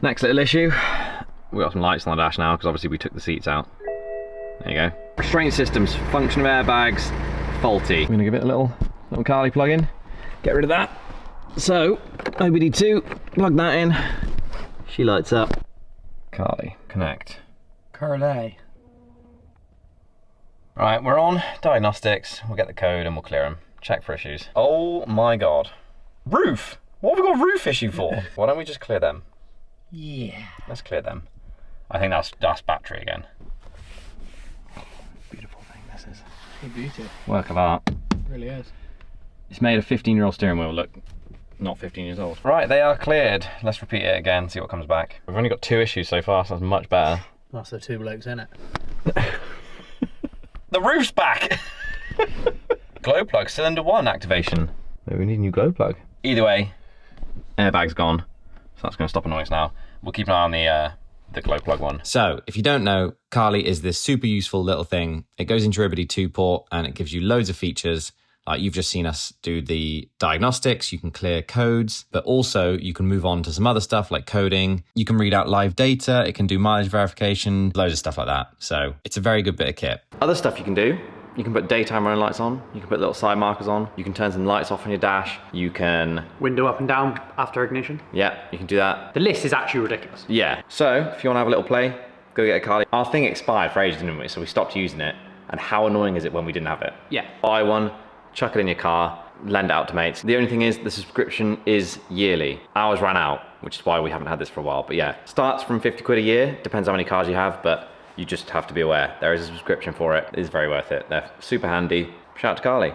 Next little issue, we've got some lights on the dash now because obviously we took the seats out. There you go. Restraint systems, function of airbags, faulty. I'm gonna give it a little Carly plug in, get rid of that. So, OBD2, plug that in, she lights up. Carly, connect. Carly. Right, we're on Diagnostics, we'll get the code and we'll clear them. Check for issues. Oh my God. Roof! What have we got a roof issue for? Why don't we just clear them? Yeah. Let's clear them. I think that's battery again. Beautiful thing this is. Good beauty. Work of art. It really is. It's made a 15-year-old steering wheel look not 15 years old. Right, they are cleared. Let's repeat it again, see what comes back. We've only got 2 issues so far, so that's much better. That's the 2 blokes in it. The roof's back! Glow plug, cylinder 1 activation. Maybe we need a new glow plug. Either way, airbag's gone, so that's gonna stop annoying us now. We'll keep an eye on the glow plug one. So, if you don't know, Carly is this super useful little thing. It goes into your OBD2 port and it gives you loads of features. Like you've just seen us do the diagnostics, you can clear codes, but also you can move on to some other stuff like coding. You can read out live data, it can do mileage verification, loads of stuff like that. So it's a very good bit of kit. Other stuff you can do, you can put daytime running lights on, you can put little side markers on, you can turn some lights off on your dash, you can... Window up and down after ignition. Yeah, you can do that. The list is actually ridiculous. Yeah, so if you want to have a little play, go get a Carly. Our thing expired for ages, didn't we? So we stopped using it. And how annoying is it when we didn't have it? Yeah. Buy one, chuck it in your car, lend it out to mates. The only thing is the subscription is yearly. Ours ran out, which is why we haven't had this for a while. But yeah, starts from 50 quid a year, depends how many cars you have, but you just have to be aware. There is a subscription for it. It is very worth it. They're super handy. Shout out to Carly.